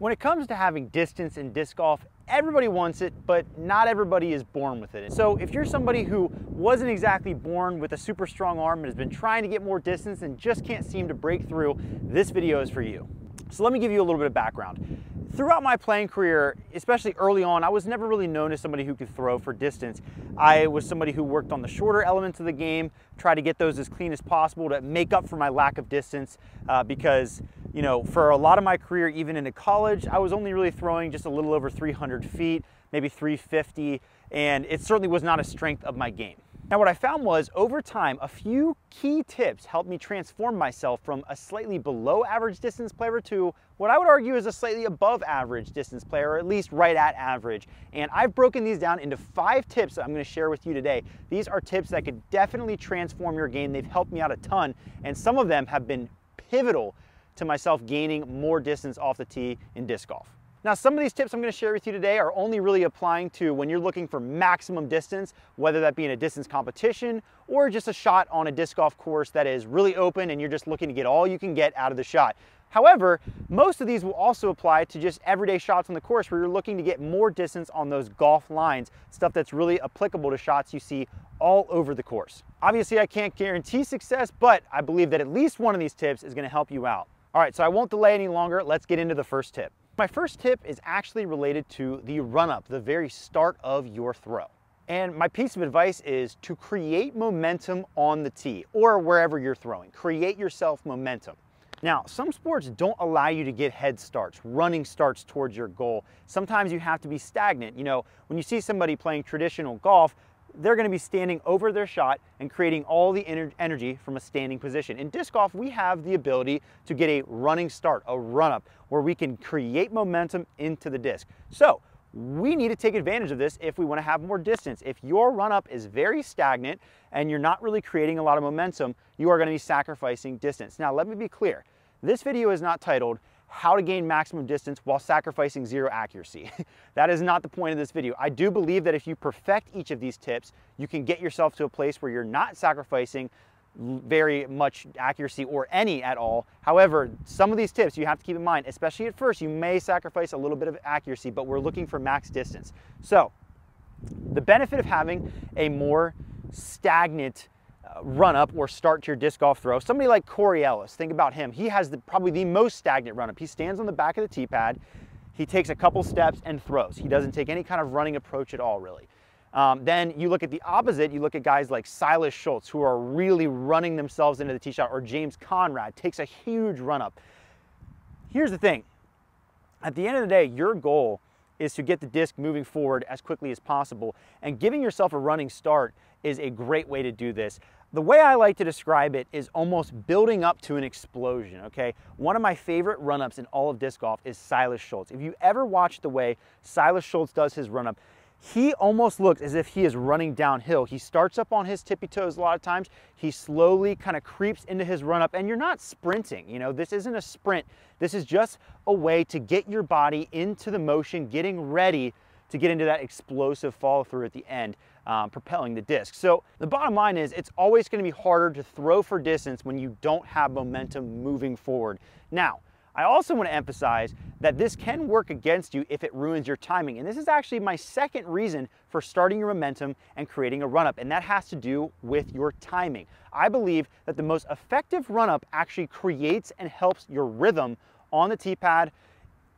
When it comes to having distance in disc golf, everybody wants it, but not everybody is born with it. So if you're somebody who wasn't exactly born with a super strong arm and has been trying to get more distance and just can't seem to break through, this video is for you. So let me give you a little bit of background. Throughout my playing career, especially early on, I was never really known as somebody who could throw for distance. I was somebody who worked on the shorter elements of the game, tried to get those as clean as possible to make up for my lack of distance because, you know, for a lot of my career, even into college, I was only really throwing just a little over 300 feet, maybe 350, and it certainly was not a strength of my game. Now what I found was, over time, a few key tips helped me transform myself from a slightly below average distance player to what I would argue is a slightly above average distance player, or at least right at average. And I've broken these down into 5 tips that I'm going to share with you today. These are tips that could definitely transform your game. They've helped me out a ton, and some of them have been pivotal to myself gaining more distance off the tee in disc golf. Now, some of these tips I'm going to share with you today are only really applying to when you're looking for maximum distance, whether that be in a distance competition or just a shot on a disc golf course that is really open and you're just looking to get all you can get out of the shot. However, most of these will also apply to just everyday shots on the course where you're looking to get more distance on those golf lines, stuff that's really applicable to shots you see all over the course. Obviously, I can't guarantee success, but I believe that at least one of these tips is going to help you out. All right, so I won't delay any longer. Let's get into the first tip. My first tip is actually related to the run-up, the very start of your throw. And my piece of advice is to create momentum on the tee or wherever you're throwing. Create yourself momentum. Now, some sports don't allow you to get head starts, running starts towards your goal. Sometimes you have to be stagnant. You know, when you see somebody playing traditional golf, they're going to be standing over their shot and creating all the energy from a standing position. In disc golf, we have the ability to get a running start, a run-up, where we can create momentum into the disc. So we need to take advantage of this if we want to have more distance. If your run-up is very stagnant and you're not really creating a lot of momentum, you are going to be sacrificing distance. Now, let me be clear. This video is not titled how to gain maximum distance while sacrificing zero accuracy. That is not the point of this video. I do believe that if you perfect each of these tips, you can get yourself to a place where you're not sacrificing very much accuracy or any at all. However, some of these tips you have to keep in mind, especially at first, you may sacrifice a little bit of accuracy, but we're looking for max distance. So the benefit of having a more stagnant run-up or start to your disc golf throw. Somebody like Corey Ellis, think about him. He has probably the most stagnant run-up. He stands on the back of the tee pad, he takes a couple steps and throws. He doesn't take any kind of running approach at all, really. Then you look at the opposite, you look at guys like Silas Schultz, who are really running themselves into the tee shot, or James Conrad takes a huge run-up. Here's the thing. At the end of the day, your goal is to get the disc moving forward as quickly as possible, and giving yourself a running start is a great way to do this. The way I like to describe it is almost building up to an explosion, okay? One of my favorite run-ups in all of disc golf is Silas Schultz. If you ever watch the way Silas Schultz does his run-up, he almost looks as if he is running downhill. He starts up on his tippy toes a lot of times. He slowly kind of creeps into his run-up, and you're not sprinting. You know, this isn't a sprint. This is just a way to get your body into the motion, getting ready to get into that explosive follow-through at the end, propelling the disc. So the bottom line is, it's always going to be harder to throw for distance when you don't have momentum moving forward. Now, I also want to emphasize that this can work against you if it ruins your timing. And this is actually my second reason for starting your momentum and creating a run-up, and that has to do with your timing. I believe that the most effective run-up actually creates and helps your rhythm on the tee pad,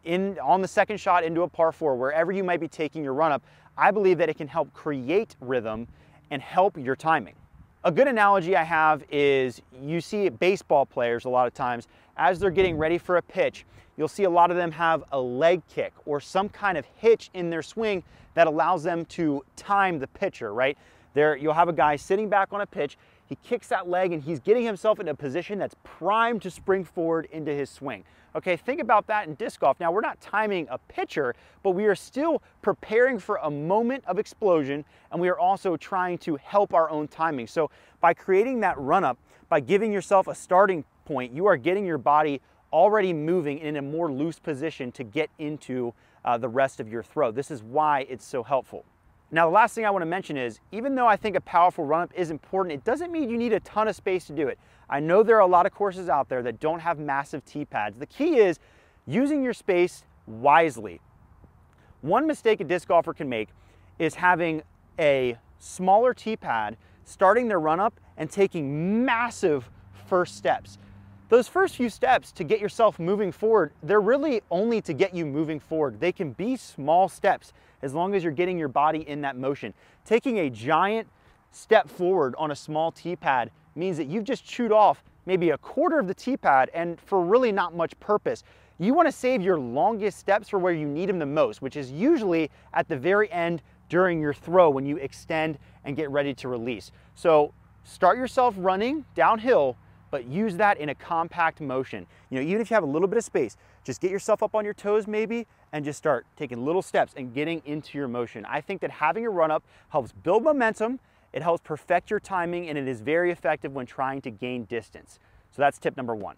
on the second shot into a par 4, wherever you might be taking your run-up. I believe that it can help create rhythm and help your timing. A good analogy I have is, you see baseball players a lot of times, as they're getting ready for a pitch, you'll see a lot of them have a leg kick or some kind of hitch in their swing that allows them to time the pitcher, right? You'll have a guy sitting back on a pitch, he kicks that leg and he's getting himself in a position that's primed to spring forward into his swing. Okay, think about that in disc golf. Now, we're not timing a pitcher, but we are still preparing for a moment of explosion, and we are also trying to help our own timing. So by creating that run-up, by giving yourself a starting point, you are getting your body already moving in a more loose position to get into the rest of your throw. This is why it's so helpful. Now, the last thing I want to mention is, even though I think a powerful run-up is important, it doesn't mean you need a ton of space to do it. I know there are a lot of courses out there that don't have massive tee pads. The key is using your space wisely. One mistake a disc golfer can make is having a smaller tee pad, starting their run up and taking massive first steps. Those first few steps to get yourself moving forward, they're really only to get you moving forward. They can be small steps as long as you're getting your body in that motion. Taking a giant step forward on a small tee pad means that you've just chewed off maybe a quarter of the tee pad and for really not much purpose. You want to save your longest steps for where you need them the most, which is usually at the very end during your throw when you extend and get ready to release. So start yourself running downhill, but use that in a compact motion. You know, even if you have a little bit of space, just get yourself up on your toes maybe and just start taking little steps and getting into your motion. I think that having a run up helps build momentum, it helps perfect your timing, and it is very effective when trying to gain distance. So that's tip number one.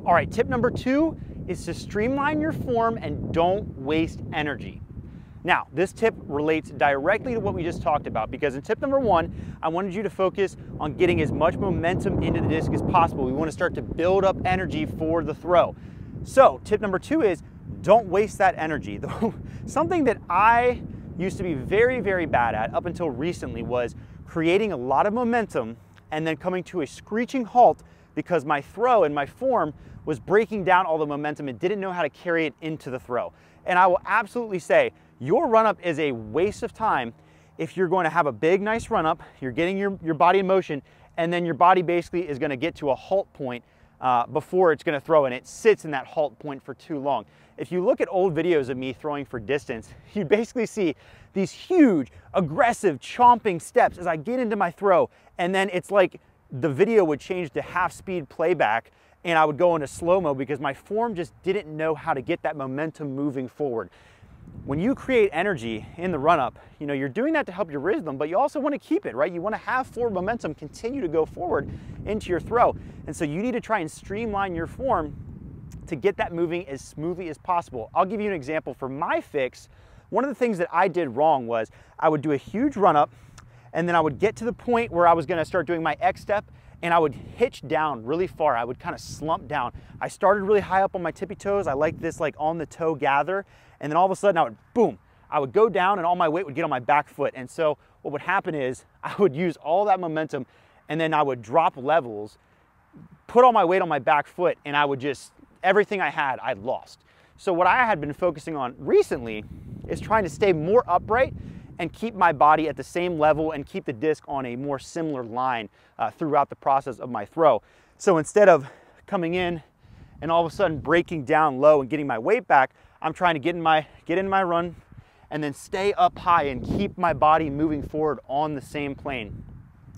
All right, tip number two is to streamline your form and don't waste energy. Now, this tip relates directly to what we just talked about, because in tip number one, I wanted you to focus on getting as much momentum into the disc as possible. We want to start to build up energy for the throw. So tip number two is don't waste that energy. Something that I used to be very, very bad at up until recently was creating a lot of momentum and then coming to a screeching halt because my throw and my form was breaking down all the momentum and didn't know how to carry it into the throw. And I will absolutely say your run-up is a waste of time if you're going to have a big, nice run-up, you're getting your body in motion, and then your body basically is going to get to a halt point before it's going to throw, and it sits in that halt point for too long. If you look at old videos of me throwing for distance, you basically see these huge, aggressive, chomping steps as I get into my throw, and then it's like the video would change to half-speed playback, and I would go into slow-mo because my form just didn't know how to get that momentum moving forward. When you create energy in the run-up, you know, you're doing that to help your rhythm, but you also want to keep it, right? You want to have forward momentum continue to go forward into your throw. And so you need to try and streamline your form to get that moving as smoothly as possible. I'll give you an example. For my fix, one of the things that I did wrong was I would do a huge run-up, and then I would get to the point where I was going to start doing my X step, and I would hitch down really far. I would kind of slump down. I started really high up on my tippy toes. I like this like on the toe gather. And then all of a sudden I would, boom, I would go down and all my weight would get on my back foot. And so what would happen is I would use all that momentum and then I would drop levels, put all my weight on my back foot, and I would just, everything I had, I'd lost. So what I had been focusing on recently is trying to stay more upright and keep my body at the same level and keep the disc on a more similar line throughout the process of my throw. So instead of coming in and all of a sudden breaking down low and getting my weight back, I'm trying to get in my run and then stay up high and keep my body moving forward on the same plane.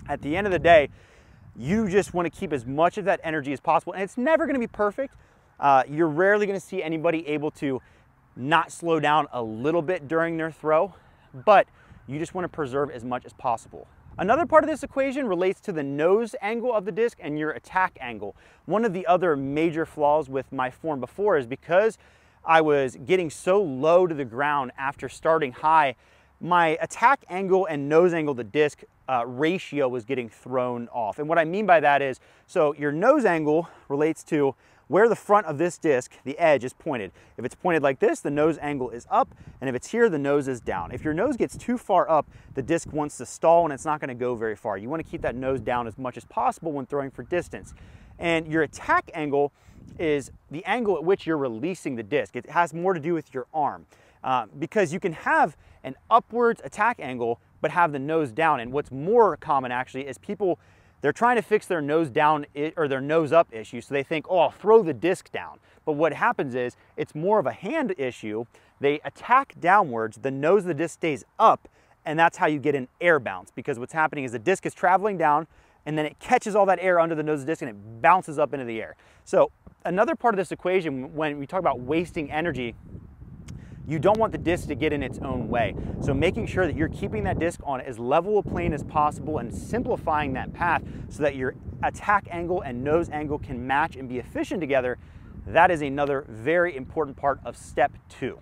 At the end of the day, you just want to keep as much of that energy as possible, and it's never going to be perfect. You're rarely going to see anybody able to not slow down a little bit during their throw, but you just want to preserve as much as possible. Another part of this equation relates to the nose angle of the disc and your attack angle. One of the other major flaws with my form before is because I was getting so low to the ground after starting high, my attack angle and nose angle of the disc ratio was getting thrown off. And what I mean by that is, so your nose angle relates to where the front of this disc, the edge, is pointed. If it's pointed like this, the nose angle is up, and if it's here, the nose is down. If your nose gets too far up, the disc wants to stall and it's not going to go very far. You want to keep that nose down as much as possible when throwing for distance. And your attack angle is the angle at which you're releasing the disc. It has more to do with your arm because you can have an upwards attack angle but have the nose down. And what's more common actually is people, they're trying to fix their nose down or their nose up issue. So they think, oh, I'll throw the disc down. But what happens is it's more of a hand issue. They attack downwards, the nose of the disc stays up, and that's how you get an air bounce, because what's happening is the disc is traveling down and then it catches all that air under the nose of the disc and it bounces up into the air. So another part of this equation, when we talk about wasting energy, you don't want the disc to get in its own way. So making sure that you're keeping that disc on as level a plane as possible and simplifying that path so that your attack angle and nose angle can match and be efficient together, that is another very important part of step 2.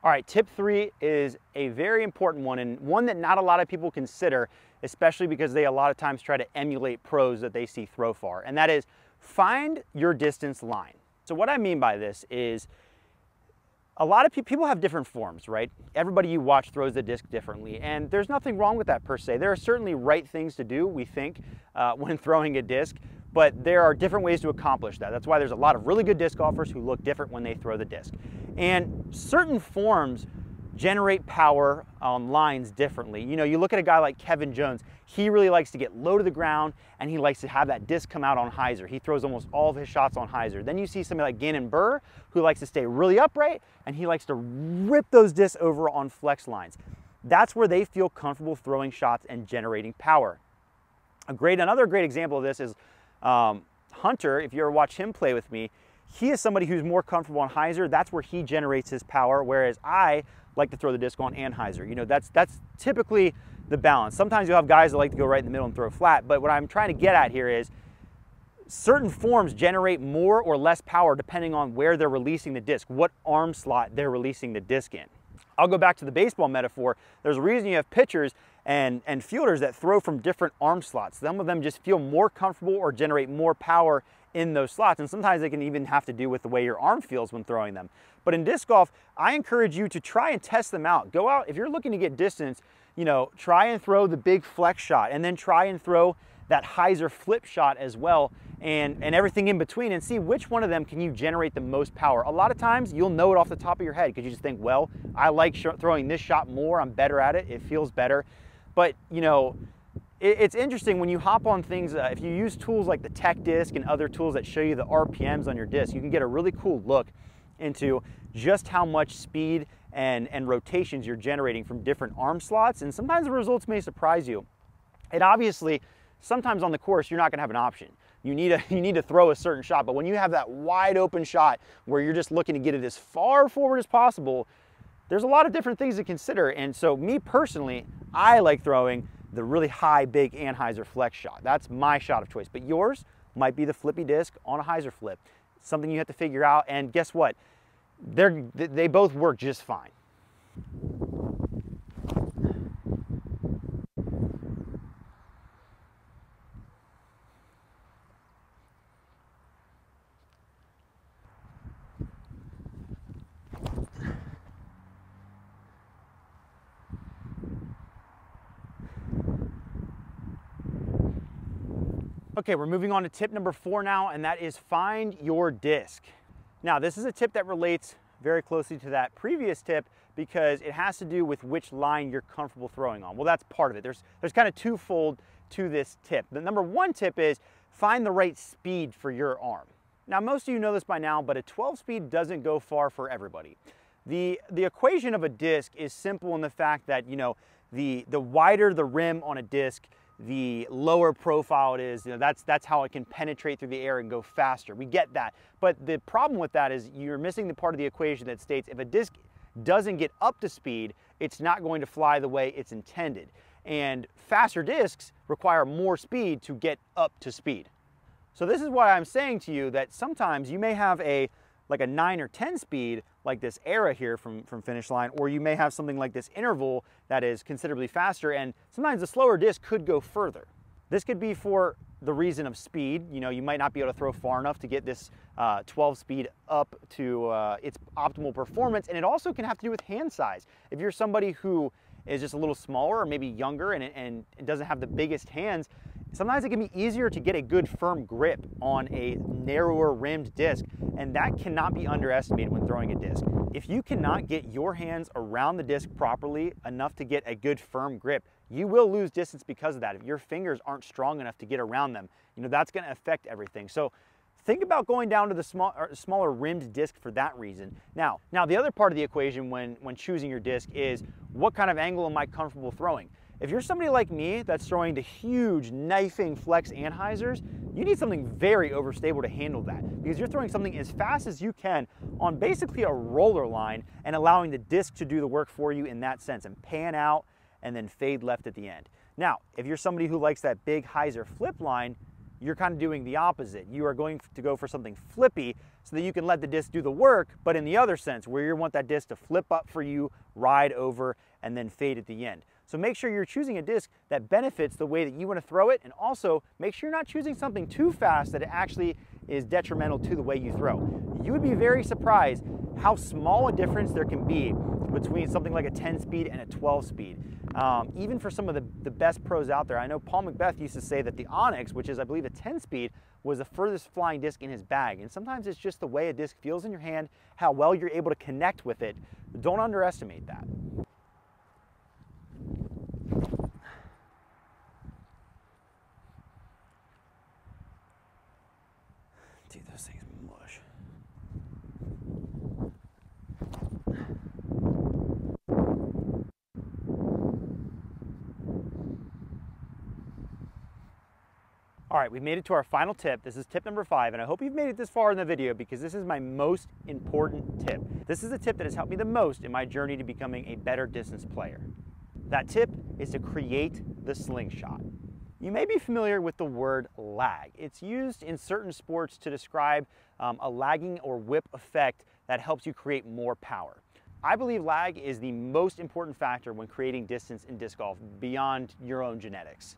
All right, tip 3 is a very important one, and one that not a lot of people consider, especially because they a lot of times try to emulate pros that they see throw far, and that is find your distance line. So what I mean by this is a lot of people have different forms, right? Everybody you watch throws the disc differently, and there's nothing wrong with that per se. There are certainly right things to do, we think, when throwing a disc, but there are different ways to accomplish that. That's why there's a lot of really good disc golfers who look different when they throw the disc. And certain forms generate power on lines differently. You know, you look at a guy like Kevin Jones, he really likes to get low to the ground and he likes to have that disc come out on hyzer. He throws almost all of his shots on hyzer. Then you see somebody like Gannon Buhr, who likes to stay really upright and he likes to rip those discs over on flex lines. That's where they feel comfortable throwing shots and generating power. Another great example of this is Hunter. If you ever watch him play with me, he is somebody who's more comfortable on hyzer. That's where he generates his power, whereas I like to throw the disc on anhyzer. You know, that's typically the balance. Sometimes you'll have guys that like to go right in the middle and throw flat, but what I'm trying to get at here is certain forms generate more or less power depending on where they're releasing the disc, what arm slot they're releasing the disc in. I'll go back to the baseball metaphor. There's a reason you have pitchers and fielders that throw from different arm slots. Some of them just feel more comfortable or generate more power in those slots, and sometimes they can even have to do with the way your arm feels when throwing them. But in disc golf, I encourage you to try and test them out. Go out, if you're looking to get distance, you know, try and throw the big flex shot and then try and throw that hyzer flip shot as well, and everything in between, and see which one of them can you generate the most power. A lot of times you'll know it off the top of your head because you just think, well, I like throwing this shot more, I'm better at it, it feels better. But you know, it's interesting when you hop on things, if you use tools like the tech disc and other tools that show you the RPMs on your disc, you can get a really cool look into just how much speed and rotations you're generating from different arm slots, and sometimes the results may surprise you. And obviously, sometimes on the course, you're not gonna have an option. You need to throw a certain shot, but when you have that wide open shot where you're just looking to get it as far forward as possible, there's a lot of different things to consider. And so me personally, I like throwing the really high, big anhyzer flex shot. That's my shot of choice, but yours might be the flippy disc on a hyzer flip. Something you have to figure out, and guess what? They both work just fine. Okay, we're moving on to tip number 4 now, and that is find your disc. Now, this is a tip that relates very closely to that previous tip because it has to do with which line you're comfortable throwing on. Well, that's part of it. There's kind of twofold to this tip. The number 1 tip is find the right speed for your arm. Now, most of you know this by now, but a 12 speed doesn't go far for everybody. The equation of a disc is simple in the fact that, you know, the wider the rim on a disc, the lower profile it is. You know, that's how it can penetrate through the air and go faster. We get that. But the problem with that is you're missing the part of the equation that states if a disc doesn't get up to speed, it's not going to fly the way it's intended. And faster discs require more speed to get up to speed. So this is why I'm saying to you that sometimes you may have like a 9 or 10 speed like this Era here from Finish Line, or you may have something like this Interval that is considerably faster, and sometimes the slower disc could go further. This could be for the reason of speed. You know, you might not be able to throw far enough to get this 12 speed up to its optimal performance, and it also can have to do with hand size. If you're somebody who is just a little smaller or maybe younger and doesn't have the biggest hands, sometimes it can be easier to get a good firm grip on a narrower rimmed disc, and that cannot be underestimated when throwing a disc. If you cannot get your hands around the disc properly enough to get a good firm grip, you will lose distance because of that. If your fingers aren't strong enough to get around them, you know, that's going to affect everything. So think about going down to the smaller rimmed disc for that reason. Now the other part of the equation when choosing your disc is what kind of angle am I comfortable throwing? if you're somebody like me that's throwing the huge knifing flex anhysers, you need something very overstable to handle that, because you're throwing something as fast as you can on basically a roller line and allowing the disc to do the work for you in that sense and pan out and then fade left at the end. Now, if you're somebody who likes that big hyzer flip line, you're kind of doing the opposite. You are going to go for something flippy so that you can let the disc do the work, but in the other sense, where you want that disc to flip up for you, ride over, and then fade at the end. So make sure you're choosing a disc that benefits the way that you want to throw it, and also make sure you're not choosing something too fast that it actually is detrimental to the way you throw. You would be very surprised how small a difference there can be between something like a 10 speed and a 12 speed. Even for some of the best pros out there, I know Paul Macbeth used to say that the Onyx, which is I believe a 10 speed, was the furthest flying disc in his bag. And sometimes it's just the way a disc feels in your hand, how well you're able to connect with it. Don't underestimate that. Dude, those things mush. All right, we've made it to our final tip. This is tip number 5, and I hope you've made it this far in the video because this is my most important tip. This is the tip that has helped me the most in my journey to becoming a better distance player. That tip is to create the slingshot. You may be familiar with the word lag. It's used in certain sports to describe a lagging or whip effect that helps you create more power. I believe lag is the most important factor when creating distance in disc golf beyond your own genetics.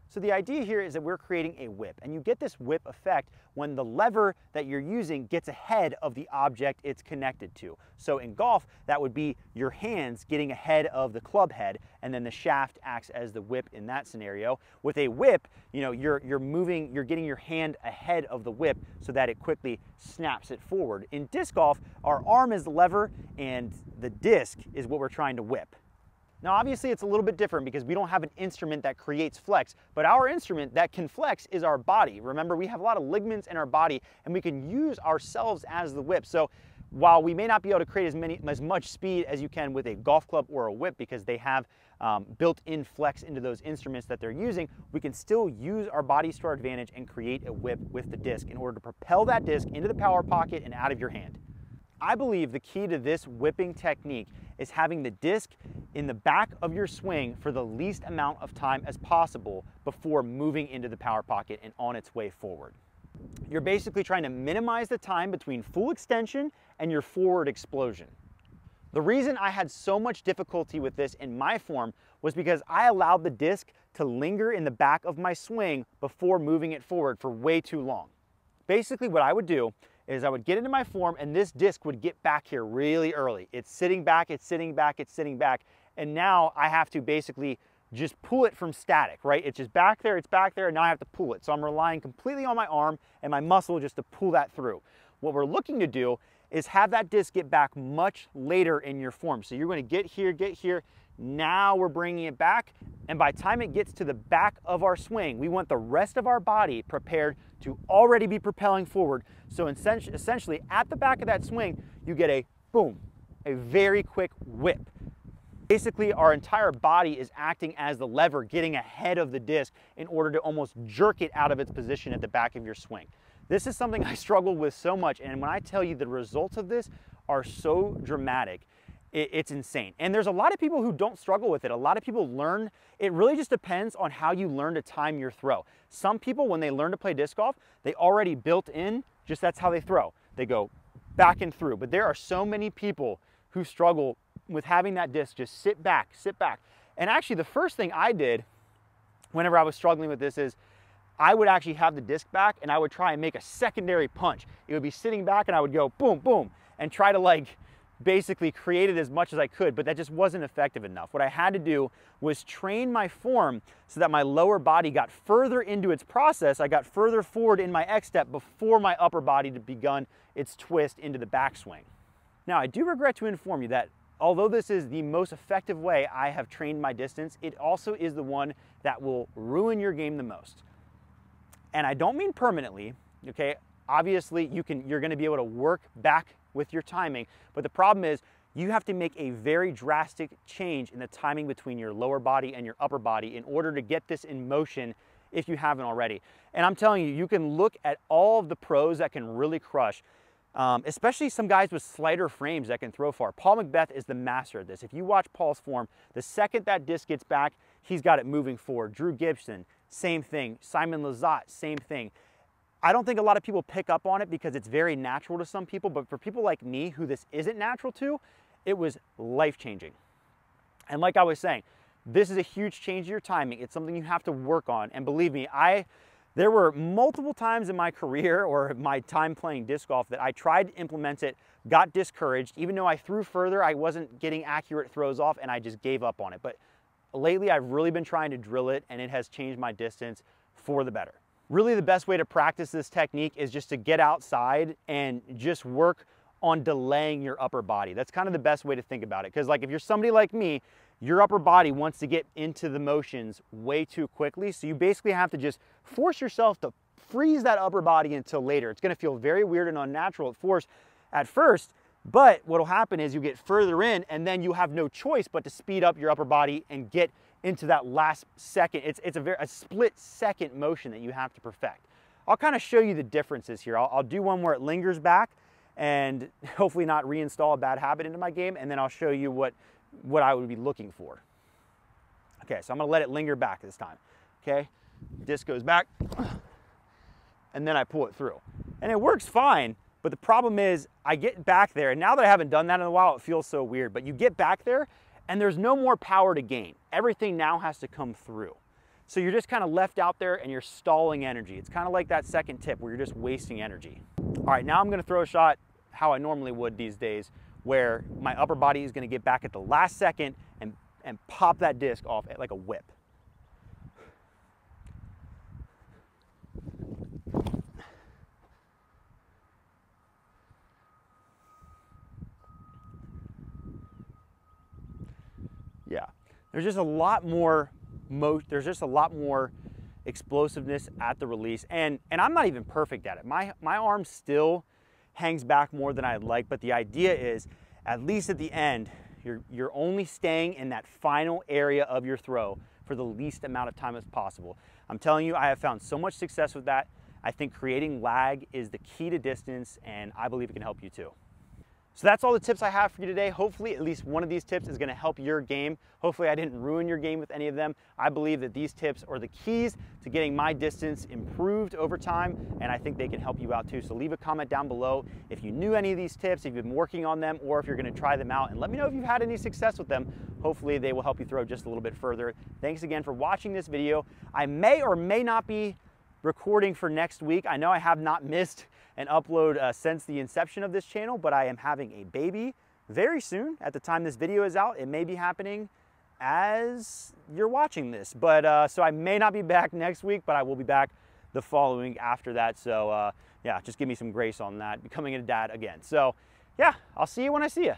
So the idea here is that we're creating a whip, and you get this whip effect when the lever that you're using gets ahead of the object it's connected to. So in golf, that would be your hands getting ahead of the club head, and then the shaft acts as the whip in that scenario. With a whip, you know, you're getting your hand ahead of the whip so that it quickly snaps it forward. In disc golf, our arm is the lever and the disc is what we're trying to whip. Now obviously it's a little bit different because we don't have an instrument that creates flex, but our instrument that can flex is our body. Remember, we have a lot of ligaments in our body and we can use ourselves as the whip. So while we may not be able to create as much speed as you can with a golf club or a whip because they have built-in flex into those instruments that they're using, we can still use our bodies to our advantage and create a whip with the disc in order to propel that disc into the power pocket and out of your hand. I believe the key to this whipping technique is having the disc in the back of your swing for the least amount of time as possible before moving into the power pocket and on its way forward. You're basically trying to minimize the time between full extension and your forward explosion. The reason I had so much difficulty with this in my form was because I allowed the disc to linger in the back of my swing before moving it forward for way too long. Basically what I would do is I would get into my form and this disc would get back here really early. It's sitting back, it's sitting back, it's sitting back, and now I have to basically just pull it from static, right? It's just back there, it's back there, and now I have to pull it. So I'm relying completely on my arm and my muscle just to pull that through. What we're looking to do is have that disc get back much later in your form. So you're going to get here, now we're bringing it back, and by the time it gets to the back of our swing, we want the rest of our body prepared to already be propelling forward. So essentially at the back of that swing, you get a boom, a very quick whip. Basically, our entire body is acting as the lever, getting ahead of the disc in order to almost jerk it out of its position at the back of your swing. This is something I struggle with so much, and when I tell you the results of this are so dramatic, it's insane. And there's a lot of people who don't struggle with it. A lot of people learn. It really just depends on how you learn to time your throw. Some people, when they learn to play disc golf, they already built in, just that's how they throw. They go back and through. But there are so many people who struggle with having that disc just sit back. And actually the first thing I did whenever I was struggling with this is I would actually have the disc back and I would try and make a secondary punch. It would be sitting back and I would go boom, boom, and try to like basically create it as much as I could, but that just wasn't effective enough. What I had to do was train my form so that my lower body got further into its process. I got further forward in my X step before my upper body had begun its twist into the backswing. Now, I do regret to inform you that although this is the most effective way I have trained my distance, it also is the one that will ruin your game the most. And I don't mean permanently, okay? Obviously, you're gonna be able to work back with your timing, but the problem is you have to make a very drastic change in the timing between your lower body and your upper body in order to get this in motion if you haven't already. And I'm telling you, you can look at all of the pros that can really crush, especially some guys with slighter frames that can throw far. Paul McBeth is the master of this. If you watch Paul's form, the second that disc gets back, he's got it moving forward. Drew Gibson, same thing. Simon Lizotte, same thing. I don't think a lot of people pick up on it because it's very natural to some people, but for people like me who this isn't natural to, it was life-changing. And like I was saying, this is a huge change in your timing. It's something you have to work on. And believe me, there were multiple times in my career or my time playing disc golf that I tried to implement it, got discouraged. Even though I threw further, I wasn't getting accurate throws off and I just gave up on it. But lately, I've really been trying to drill it and it has changed my distance for the better. Really, the best way to practice this technique is just to get outside and just work on delaying your upper body. That's kind of the best way to think about it. Because like if you're somebody like me, your upper body wants to get into the motions way too quickly. So you basically have to just force yourself to freeze that upper body until later. It's gonna feel very weird and unnatural at first, but what'll happen is you get further in and then you have no choice but to speed up your upper body and get into that last second. It's a split second motion that you have to perfect. I'll kind of show you the differences here. I'll do one where it lingers back and hopefully not reinstall a bad habit into my game, and then I'll show you what I would be looking for. Okay, so I'm gonna let it linger back this time. Okay, disc goes back, and then I pull it through. And it works fine, but the problem is I get back there, and now that I haven't done that in a while, it feels so weird, but you get back there, and there's no more power to gain. Everything now has to come through. So you're just kind of left out there and you're stalling energy. It's kind of like that second tip where you're just wasting energy. All right, now I'm gonna throw a shot how I normally would these days, where my upper body is gonna get back at the last second and pop that disc off like a whip. Yeah, there's just a lot more explosiveness at the release, and I'm not even perfect at it. My arm still hangs back more than I'd like, but the idea is, at least at the end, you're only staying in that final area of your throw for the least amount of time as possible. I'm telling you, I have found so much success with that. I think creating lag is the key to distance, and I believe it can help you too. So that's all the tips I have for you today. Hopefully at least one of these tips is gonna help your game. Hopefully I didn't ruin your game with any of them. I believe that these tips are the keys to getting my distance improved over time, and I think they can help you out too. So leave a comment down below if you knew any of these tips, if you've been working on them, or if you're gonna try them out, and let me know if you've had any success with them. Hopefully they will help you throw just a little bit further. Thanks again for watching this video. I may or may not be recording for next week. I know I have not missed an upload since the inception of this channel, but I am having a baby very soon. At the time this video is out, it may be happening as you're watching this. But so I may not be back next week, but I will be back the following after that. So yeah, just give me some grace on that, becoming a dad again. So yeah, I'll see you when I see you.